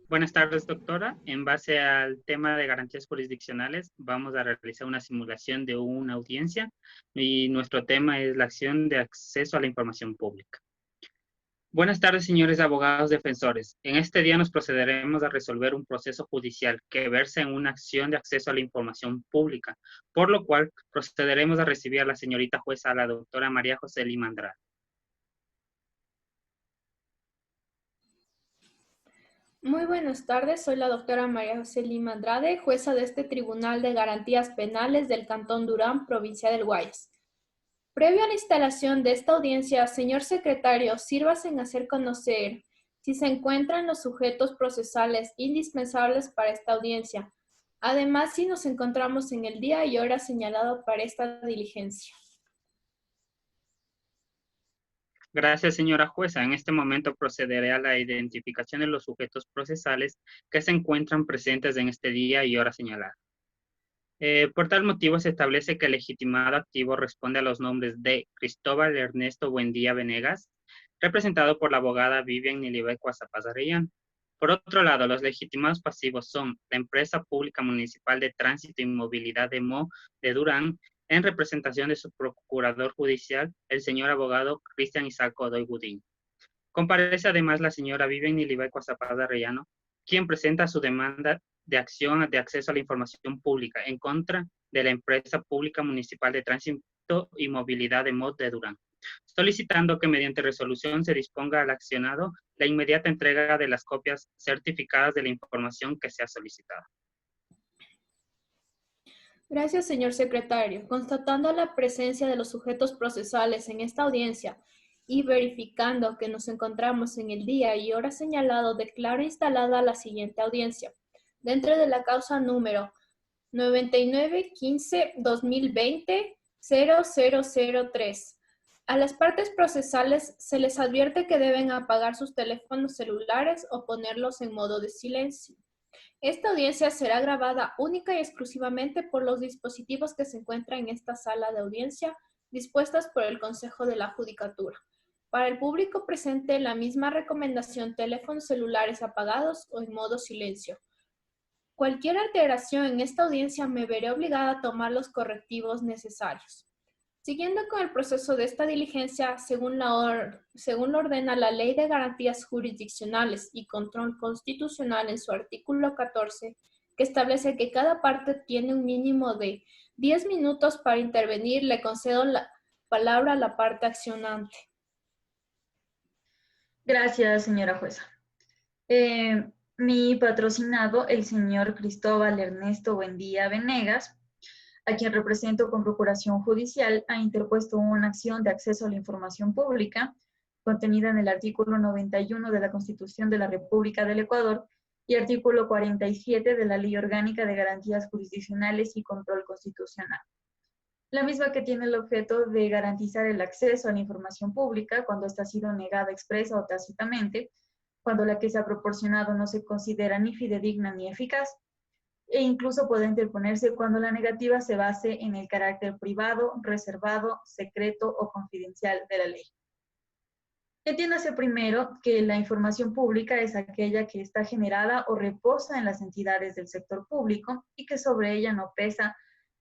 Buenas tardes, doctora. En base al tema de garantías jurisdiccionales, vamos a realizar una simulación de una audiencia y nuestro tema es la acción de acceso a la información pública. Buenas tardes, señores abogados defensores. En este día nos procederemos a resolver un proceso judicial que versa en una acción de acceso a la información pública, por lo cual procederemos a recibir a la señorita jueza, a la doctora María José Lima Andrade. Muy buenas tardes, soy la doctora María José Lima Andrade, jueza de este Tribunal de Garantías Penales del Cantón Durán, provincia del Guayas. Previo a la instalación de esta audiencia, señor secretario, sírvase en hacer conocer si se encuentran los sujetos procesales indispensables para esta audiencia. Además, si nos encontramos en el día y hora señalado para esta diligencia. Gracias, señora jueza. En este momento procederé a la identificación de los sujetos procesales que se encuentran presentes en este día y hora señalada. Por tal motivo, se establece que el legitimado activo responde a los nombres de Cristóbal Ernesto Buendía Venegas, representado por la abogada Vivian Nilibeco Azapaz Arellano. Por otro lado, los legitimados pasivos son la Empresa Pública Municipal de Tránsito y Movilidad de MO de Durán, en representación de su procurador judicial, el señor abogado Cristian Isaac Godoy Gudín. Comparece además la señora Vivian Nilibeco Azapaz Arellano, quien presenta su demanda de acción de acceso a la información pública en contra de la Empresa Pública Municipal de Tránsito y Movilidad de MOD de Durán, solicitando que mediante resolución se disponga al accionado la inmediata entrega de las copias certificadas de la información que sea solicitada. Gracias, señor secretario. Constatando la presencia de los sujetos procesales en esta audiencia y verificando que nos encontramos en el día y hora señalado, declaro instalada la siguiente audiencia. Dentro de la causa número 9915-2020-0003. A las partes procesales se les advierte que deben apagar sus teléfonos celulares o ponerlos en modo de silencio. Esta audiencia será grabada única y exclusivamente por los dispositivos que se encuentran en esta sala de audiencia, dispuestas por el Consejo de la Judicatura. Para el público presente, la misma recomendación: teléfonos celulares apagados o en modo silencio. Cualquier alteración en esta audiencia me veré obligada a tomar los correctivos necesarios. Siguiendo con el proceso de esta diligencia, según lo ordena la Ley de Garantías Jurisdiccionales y Control Constitucional en su artículo 14, que establece que cada parte tiene un mínimo de 10 minutos para intervenir, le concedo la palabra a la parte accionante. Gracias, señora jueza. Mi patrocinado, el señor Cristóbal Ernesto Buendía Venegas, a quien represento con procuración judicial, ha interpuesto una acción de acceso a la información pública contenida en el artículo 91 de la Constitución de la República del Ecuador y artículo 47 de la Ley Orgánica de Garantías Jurisdiccionales y Control Constitucional. La misma que tiene el objeto de garantizar el acceso a la información pública cuando ésta ha sido negada expresa o tácitamente, cuando la que se ha proporcionado no se considera ni fidedigna ni eficaz, e incluso puede interponerse cuando la negativa se base en el carácter privado, reservado, secreto o confidencial de la ley. Entiéndase primero que la información pública es aquella que está generada o reposa en las entidades del sector público y que sobre ella no pesa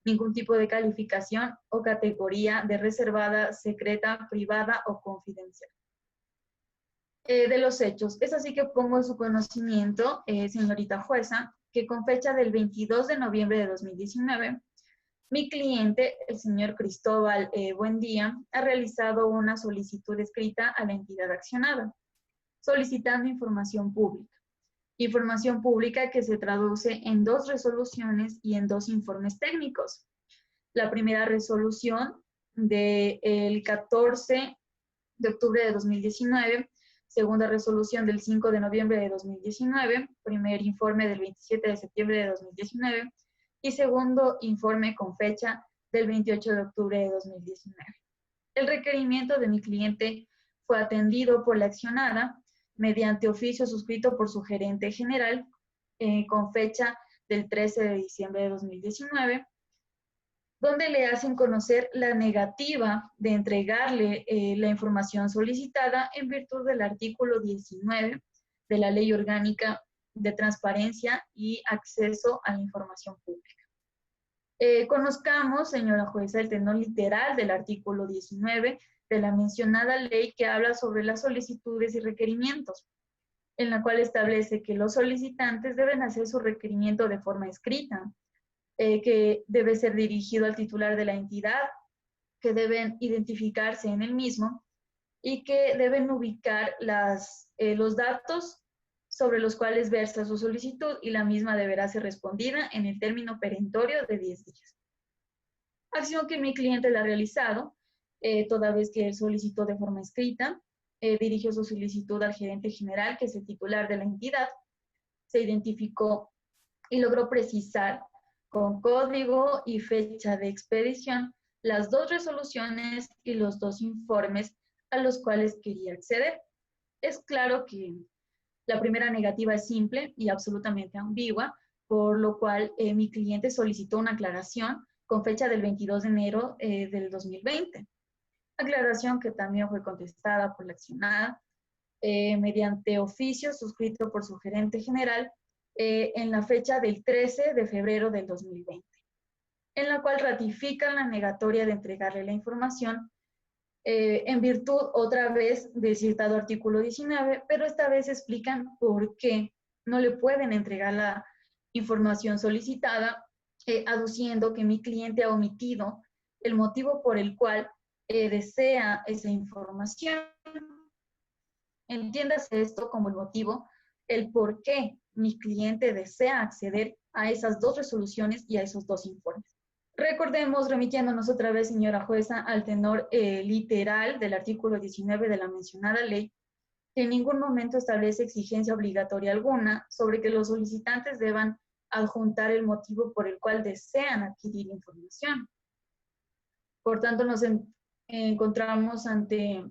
ningún tipo de calificación o categoría de reservada, secreta, privada o confidencial. De los hechos, es así que pongo en su conocimiento, señorita jueza, que con fecha del 22 de noviembre de 2019, mi cliente, el señor Cristóbal Buendía, ha realizado una solicitud escrita a la entidad accionada, solicitando información pública. Información pública que se traduce en 2 resoluciones y en 2 informes técnicos. La primera resolución del 14 de octubre de 2019, segunda resolución del 5 de noviembre de 2019, primer informe del 27 de septiembre de 2019 y segundo informe con fecha del 28 de octubre de 2019. El requerimiento de mi cliente fue atendido por la accionada mediante oficio suscrito por su gerente general con fecha del 13 de diciembre de 2019, donde le hacen conocer la negativa de entregarle la información solicitada en virtud del artículo 19 de la Ley Orgánica de Transparencia y Acceso a la Información Pública. Conozcamos, señora jueza, el tenor literal del artículo 19 de la mencionada ley que habla sobre las solicitudes y requerimientos, en la cual establece que los solicitantes deben hacer su requerimiento de forma escrita, que debe ser dirigido al titular de la entidad, que deben identificarse en el mismo y que deben ubicar los datos sobre los cuales versa su solicitud y la misma deberá ser respondida en el término perentorio de 10 días. Acción que mi cliente la ha realizado, toda vez que él solicitó de forma escrita, dirigió su solicitud al gerente general, que es el titular de la entidad, se identificó y logró precisar con código y fecha de expedición las 2 resoluciones y los 2 informes a los cuales quería acceder. Es claro que la primera negativa es simple y absolutamente ambigua, por lo cual mi cliente solicitó una aclaración con fecha del 22 de enero del 2020. Aclaración que también fue contestada por la accionada mediante oficio suscrito por su gerente general en la fecha del 13 de febrero del 2020, en la cual ratifican la negatoria de entregarle la información en virtud otra vez del citado artículo 19, pero esta vez explican por qué no le pueden entregar la información solicitada, aduciendo que mi cliente ha omitido el motivo por el cual desea esa información. Entiéndase esto como el motivo, el por qué mi cliente desea acceder a esas 2 resoluciones y a esos 2 informes. Recordemos, remitiéndonos otra vez, señora jueza, al tenor literal del artículo 19 de la mencionada ley, que en ningún momento establece exigencia obligatoria alguna sobre que los solicitantes deban adjuntar el motivo por el cual desean adquirir información. Por tanto, nos encontramos ante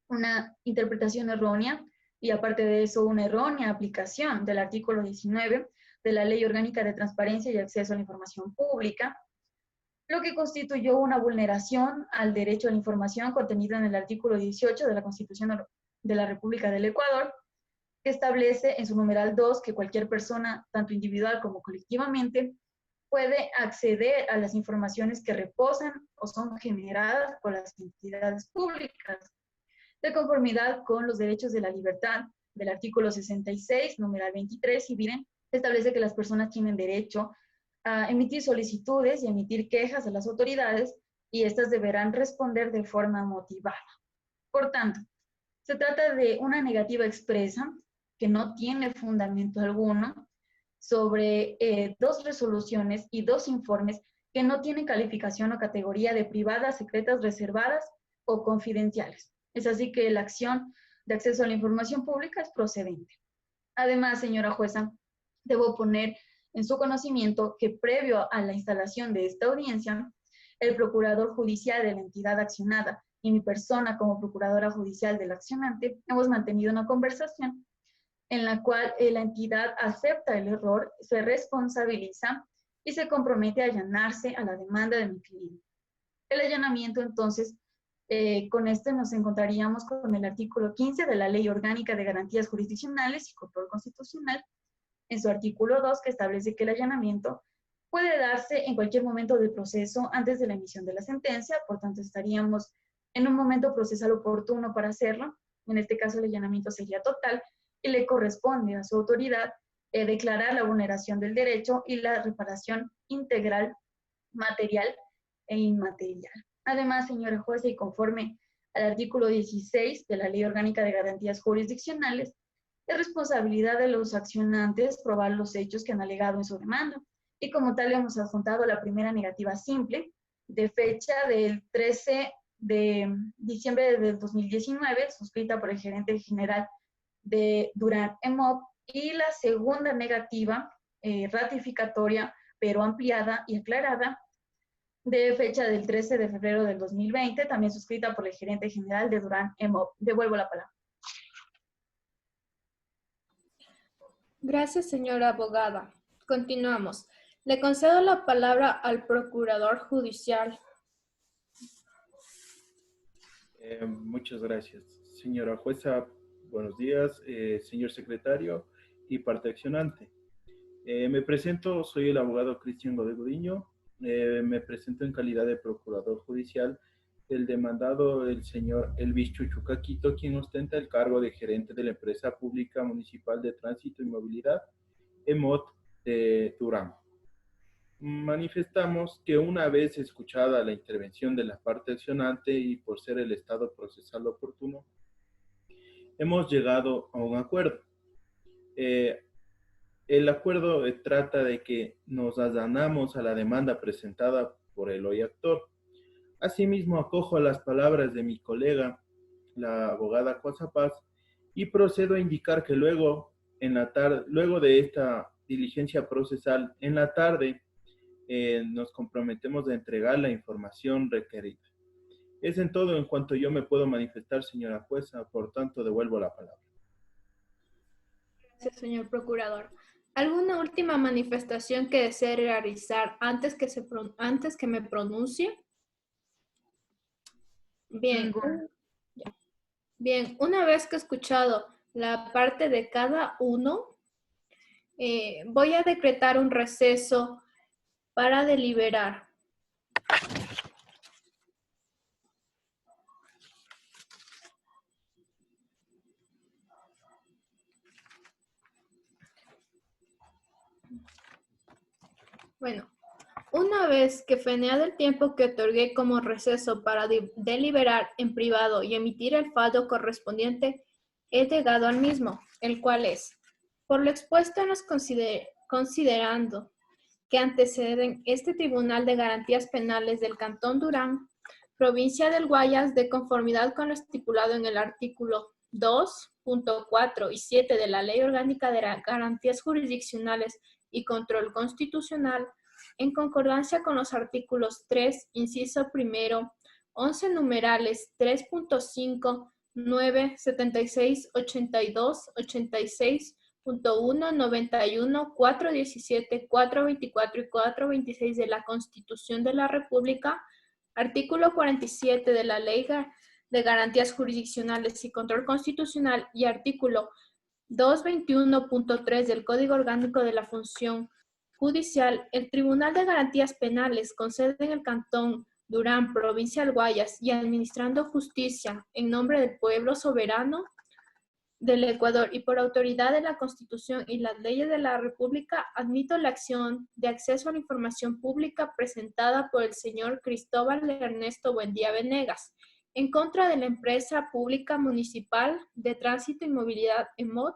una interpretación errónea y aparte de eso una errónea aplicación del artículo 19 de la Ley Orgánica de Transparencia y Acceso a la Información Pública, lo que constituyó una vulneración al derecho a la información contenido en el artículo 18 de la Constitución de la República del Ecuador, que establece en su numeral 2 que cualquier persona, tanto individual como colectivamente, puede acceder a las informaciones que reposan o son generadas por las entidades públicas, de conformidad con los derechos de la libertad del artículo 66, numeral 23, y miren, establece que las personas tienen derecho a emitir solicitudes y emitir quejas a las autoridades y estas deberán responder de forma motivada. Por tanto, se trata de una negativa expresa que no tiene fundamento alguno sobre 2 resoluciones y 2 informes que no tienen calificación o categoría de privadas, secretas, reservadas o confidenciales. Es así que la acción de acceso a la información pública es procedente. Además, señora jueza, debo poner en su conocimiento que previo a la instalación de esta audiencia, el procurador judicial de la entidad accionada y mi persona como procuradora judicial del accionante hemos mantenido una conversación en la cual la entidad acepta el error, se responsabiliza y se compromete a allanarse a la demanda de mi cliente. El allanamiento, entonces, con este nos encontraríamos con el artículo 15 de la Ley Orgánica de Garantías Jurisdiccionales y Control Constitucional, en su artículo 2, que establece que el allanamiento puede darse en cualquier momento del proceso antes de la emisión de la sentencia, por tanto estaríamos en un momento procesal oportuno para hacerlo. En este caso el allanamiento sería total y le corresponde a su autoridad declarar la vulneración del derecho y la reparación integral, material e inmaterial. Además, señora jueza, y conforme al artículo 16 de la Ley Orgánica de Garantías Jurisdiccionales, es responsabilidad de los accionantes probar los hechos que han alegado en su demanda. Y como tal, hemos adjuntado la primera negativa simple de fecha del 13 de diciembre del 2019, suscrita por el gerente general de Durán EMOP, y la segunda negativa ratificatoria, pero ampliada y aclarada, de fecha del 13 de febrero del 2020, también suscrita por el gerente general de Durán EMOP. Devuelvo la palabra. Gracias, señora abogada. Continuamos. Le concedo la palabra al procurador judicial. Muchas gracias. Señora jueza, buenos días. Señor secretario y parte accionante. Me presento, soy el abogado Cristian Godoy Gudiño. Me presento en calidad de procurador judicial del demandado, el señor Elvis Chuchuca Quito, quien ostenta el cargo de gerente de la empresa pública municipal de tránsito y movilidad, EMOT, de Durán. Manifestamos que una vez escuchada la intervención de la parte accionante y por ser el estado procesal oportuno, hemos llegado a un acuerdo. El acuerdo trata de que nos adanamos a la demanda presentada por el hoy actor. Asimismo, acojo a las palabras de mi colega, la abogada Juaza Paz, y procedo a indicar que luego de esta diligencia procesal, en la tarde, nos comprometemos a entregar la información requerida. Es en todo en cuanto yo me puedo manifestar, señora jueza, por tanto devuelvo la palabra. Gracias, señor procurador. ¿Alguna última manifestación que desee realizar antes que me pronuncie? Bien. Bien, una vez que he escuchado la parte de cada uno, voy a decretar un receso para deliberar. Bueno, una vez que feneado el tiempo que otorgué como receso para deliberar en privado y emitir el fallo correspondiente, he llegado al mismo, el cual es, por lo expuesto nos considerando que anteceden este Tribunal de Garantías Penales del Cantón Durán, provincia del Guayas, de conformidad con lo estipulado en el artículo 2.4 y 7 de la Ley Orgánica de Garantías Jurisdiccionales y Control Constitucional, en concordancia con los artículos 3, inciso primero, 11 numerales 3.5, 9, 76, 82, 86.1, 91, 417, 424 y 426 de la Constitución de la República, artículo 47 de la Ley de Garantías Jurisdiccionales y Control Constitucional y artículo 221.3 del Código Orgánico de la Función Judicial, el Tribunal de Garantías Penales con sede en el Cantón Durán, provincia del Guayas, y administrando justicia en nombre del pueblo soberano del Ecuador y por autoridad de la Constitución y las leyes de la República, admito la acción de acceso a la información pública presentada por el señor Cristóbal Ernesto Buendía Venegas, en contra de la empresa pública municipal de tránsito y movilidad EMOT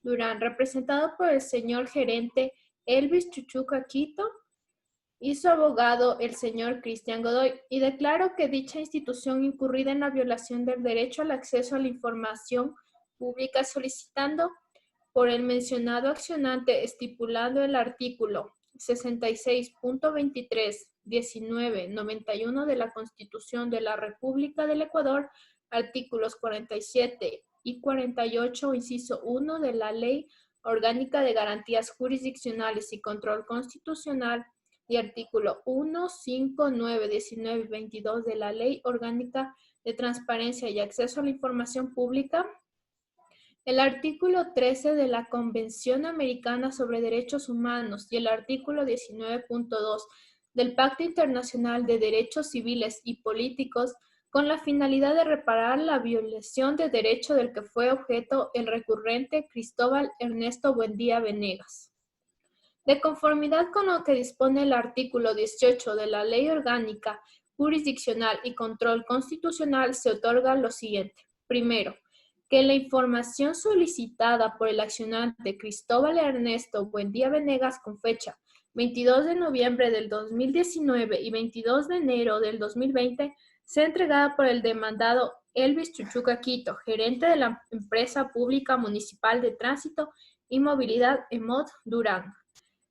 Durán, representado por el señor gerente Elvis Chuchuca Quito y su abogado, el señor Cristian Godoy, y declaro que dicha institución incurrida en la violación del derecho al acceso a la información pública, solicitando por el mencionado accionante, estipulando el artículo 66.23, 19, 91 de la Constitución de la República del Ecuador, artículos 47 y 48, inciso 1 de la Ley Orgánica de Garantías Jurisdiccionales y Control Constitucional y artículo 1, 5, 9, 19 y 22 de la Ley Orgánica de Transparencia y Acceso a la Información Pública, el artículo 13 de la Convención Americana sobre Derechos Humanos y el artículo 19.2 del Pacto Internacional de Derechos Civiles y Políticos, con la finalidad de reparar la violación de derecho del que fue objeto el recurrente Cristóbal Ernesto Buendía Venegas. De conformidad con lo que dispone el artículo 18 de la Ley Orgánica Jurisdiccional y Control Constitucional, se otorga lo siguiente. Primero, que la información solicitada por el accionante Cristóbal Ernesto Buendía Venegas con fecha 22 de noviembre del 2019 y 22 de enero del 2020 sea entregada por el demandado Elvis Chuchuca Quito, gerente de la empresa pública municipal de tránsito y movilidad EMOT Durán,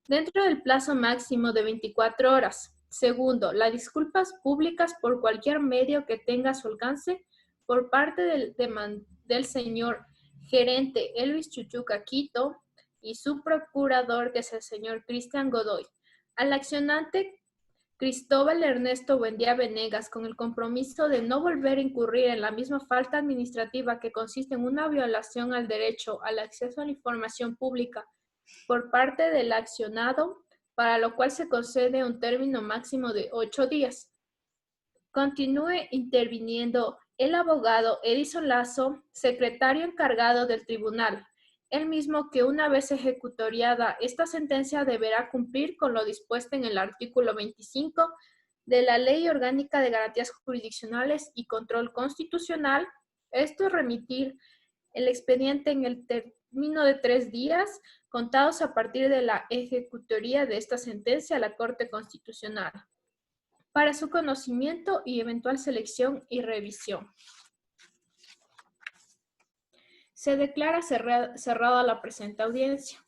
dentro del plazo máximo de 24 horas. Segundo, las disculpas públicas por cualquier medio que tenga a su alcance por parte del señor gerente Elvis Chuchuca Quito y su procurador, que es el señor Cristian Godoy, al accionante Cristóbal Ernesto Buendía Venegas, con el compromiso de no volver a incurrir en la misma falta administrativa que consiste en una violación al derecho al acceso a la información pública por parte del accionado, para lo cual se concede un término máximo de 8 días. Continúe interviniendo el abogado Edison Lazo, secretario encargado del tribunal, el mismo que una vez ejecutoriada esta sentencia deberá cumplir con lo dispuesto en el artículo 25 de la Ley Orgánica de Garantías Jurisdiccionales y Control Constitucional. Esto es remitir el expediente en el término de 3 días, contados a partir de la ejecutoría de esta sentencia a la Corte Constitucional, para su conocimiento y eventual selección y revisión. Se declara cerrada la presente audiencia.